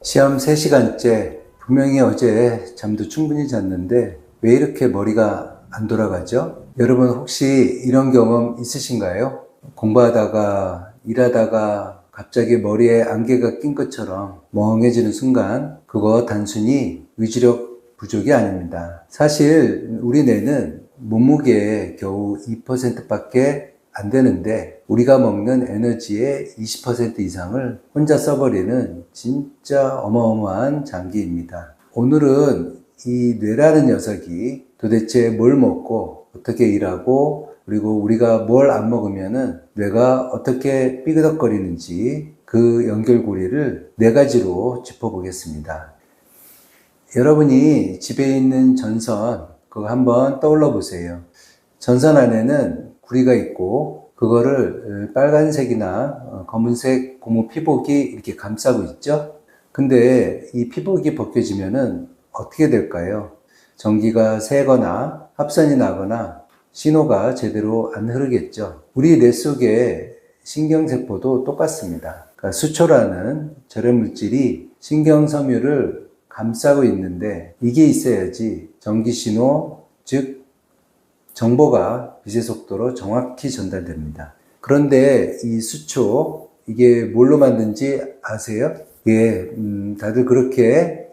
시험 3시간째, 분명히 어제 잠도 충분히 잤는데 왜 이렇게 머리가 안 돌아가죠? 여러분 혹시 이런 경험 있으신가요? 공부하다가 일하다가 갑자기 머리에 안개가 낀 것처럼 멍해지는 순간, 그거 단순히 의지력 부족이 아닙니다. 사실 우리 뇌는 몸무게의 겨우 2%밖에 안 되는데 우리가 먹는 에너지의 20% 이상을 혼자 써버리는 진짜 어마어마한 장기입니다. 오늘은 이 뇌라는 녀석이 도대체 뭘 먹고 어떻게 일하고, 그리고 우리가 뭘 안 먹으면은 뇌가 어떻게 삐그덕거리는지 그 연결고리를 4가지로 짚어보겠습니다. 여러분이 집에 있는 전선, 그거 한번 떠올려 보세요. 전선 안에는 구리가 있고 그거를 빨간색이나 검은색 고무 피복이 이렇게 감싸고 있죠. 근데 이 피복이 벗겨지면은 어떻게 될까요? 전기가 새거나 합선이 나거나 신호가 제대로 안 흐르겠죠. 우리 뇌 속의 신경세포도 똑같습니다. 그러니까 수초라는 절연물질이 신경섬유를 감싸고 있는데 이게 있어야지 전기신호, 즉 정보가 빛의 속도로 정확히 전달됩니다. 그런데 이 수초, 이게 뭘로 만든지 아세요? 이게 다들 그렇게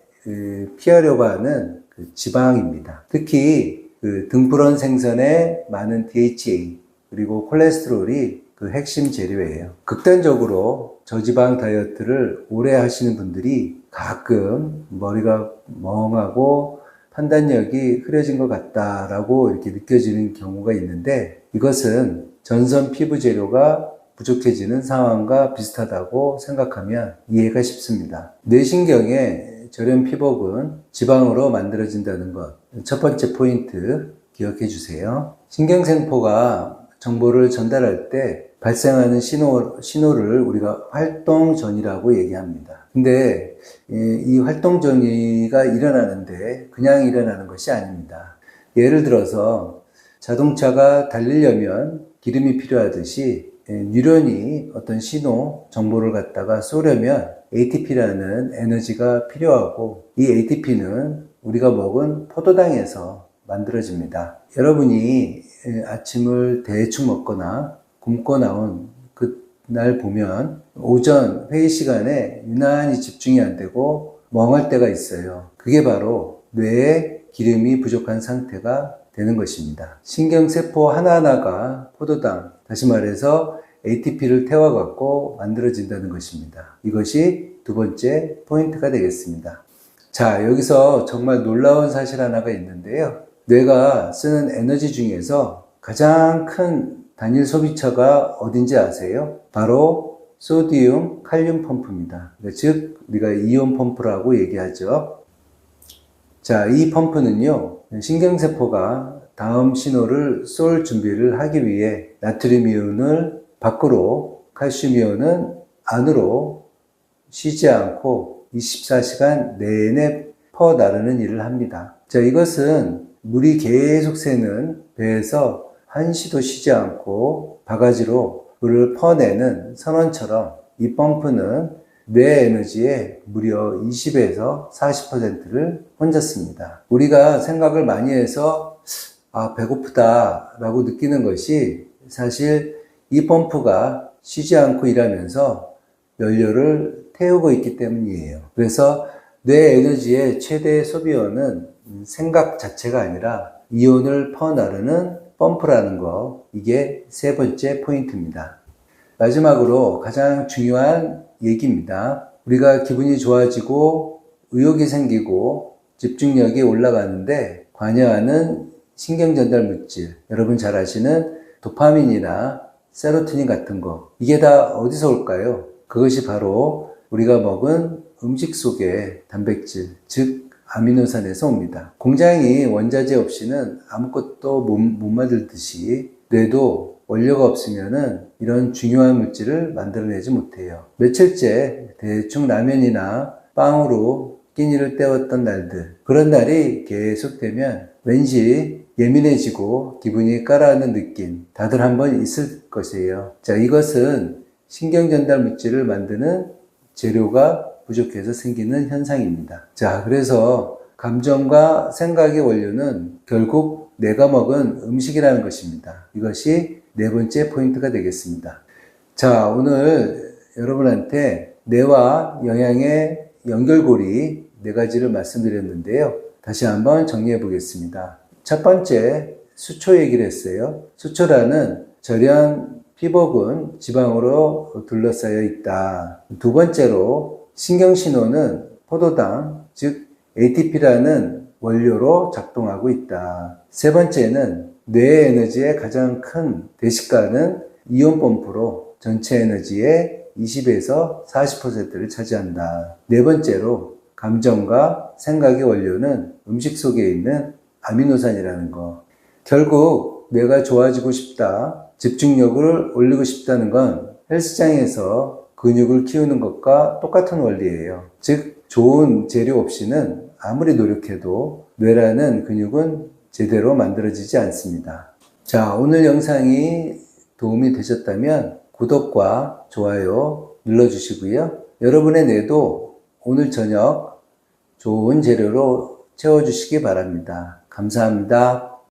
피하려고 하는 지방입니다. 특히 등푸른 생선에 많은 DHA 그리고 콜레스테롤이 그 핵심 재료예요. 극단적으로 저지방 다이어트를 오래 하시는 분들이 가끔 머리가 멍하고 판단력이 흐려진 것 같다라고 이렇게 느껴지는 경우가 있는데, 이것은 전선 피부 재료가 부족해지는 상황과 비슷하다고 생각하면 이해가 쉽습니다. 뇌신경의 절연 피복은 지방으로 만들어진다는 것, 첫 번째 포인트 기억해 주세요. 신경세포가 정보를 전달할 때 발생하는 신호를 우리가 활동전이라고 얘기합니다. 근데 이 활동전이가 일어나는데 그냥 일어나는 것이 아닙니다. 예를 들어서 자동차가 달리려면 기름이 필요하듯이 뉴런이 어떤 신호, 정보를 갖다가 쏘려면 ATP라는 에너지가 필요하고, 이 ATP는 우리가 먹은 포도당에서 만들어집니다. 여러분이 아침을 대충 먹거나 굶고 나온 그날 보면 오전 회의 시간에 유난히 집중이 안 되고 멍할 때가 있어요. 그게 바로 뇌에 기름이 부족한 상태가 되는 것입니다. 신경세포 하나하나가 포도당, 다시 말해서 ATP를 태워갖고 만들어진다는 것입니다. 이것이 두 번째 포인트가 되겠습니다. 자, 여기서 정말 놀라운 사실 하나가 있는데요. 뇌가 쓰는 에너지 중에서 가장 큰 단일 소비처가 어딘지 아세요? 바로 소디움 칼륨 펌프입니다. 즉 우리가 이온 펌프라고 얘기하죠. 자, 이 펌프는요, 신경세포가 다음 신호를 쏠 준비를 하기 위해 나트륨 이온을 밖으로, 칼슘 이온은 안으로 쉬지 않고 24시간 내내 퍼나르는 일을 합니다. 자, 이것은 물이 계속 새는 배에서 한시도 쉬지 않고 바가지로 물을 퍼내는 선원처럼 이 펌프는 뇌 에너지의 무려 20에서 40%를 혼자 씁니다. 우리가 생각을 많이 해서 배고프다 라고 느끼는 것이 사실 이 펌프가 쉬지 않고 일하면서 연료를 태우고 있기 때문이에요. 그래서 뇌 에너지의 최대 소비원은 생각 자체가 아니라 이온을 퍼나르는 펌프라는 거, 이게 세 번째 포인트입니다. 마지막으로 가장 중요한 얘기입니다. 우리가 기분이 좋아지고 의욕이 생기고 집중력이 올라가는데 관여하는 신경전달 물질, 여러분 잘 아시는 도파민이나 세로토닌 같은 거, 이게 다 어디서 올까요? 그것이 바로 우리가 먹은 음식 속의 단백질, 즉 아미노산에서 옵니다. 공장이 원자재 없이는 아무것도 못 만들듯이 뇌도 원료가 없으면은 이런 중요한 물질을 만들어내지 못해요. 며칠째 대충 라면이나 빵으로 끼니를 때웠던 날들, 그런 날이 계속되면 왠지 예민해지고 기분이 가라앉는 느낌, 다들 한번 있을 것이에요. 자, 이것은 신경전달 물질을 만드는 재료가 부족해서 생기는 현상입니다. 자, 그래서 감정과 생각의 원료는 결국 내가 먹은 음식이라는 것입니다. 이것이 네 번째 포인트가 되겠습니다. 자, 오늘 여러분한테 뇌와 영양의 연결고리 네 가지를 말씀드렸는데요. 다시 한번 정리해 보겠습니다. 첫 번째, 수초 얘기를 했어요. 수초라는 절연 피복은 지방으로 둘러싸여 있다. 두 번째로, 신경신호는 포도당, 즉 ATP라는 원료로 작동하고 있다. 세 번째는 뇌 에너지의 가장 큰 대식가는 이온 펌프로 전체 에너지의 20에서 40%를 차지한다. 네 번째로, 감정과 생각의 원료는 음식 속에 있는 아미노산이라는 거. 결국 뇌가 좋아지고 싶다, 집중력을 올리고 싶다는 건 헬스장에서 근육을 키우는 것과 똑같은 원리예요. 즉, 좋은 재료 없이는 아무리 노력해도 뇌라는 근육은 제대로 만들어지지 않습니다. 자, 오늘 영상이 도움이 되셨다면 구독과 좋아요 눌러주시고요. 여러분의 뇌도 오늘 저녁 좋은 재료로 채워주시기 바랍니다. 감사합니다.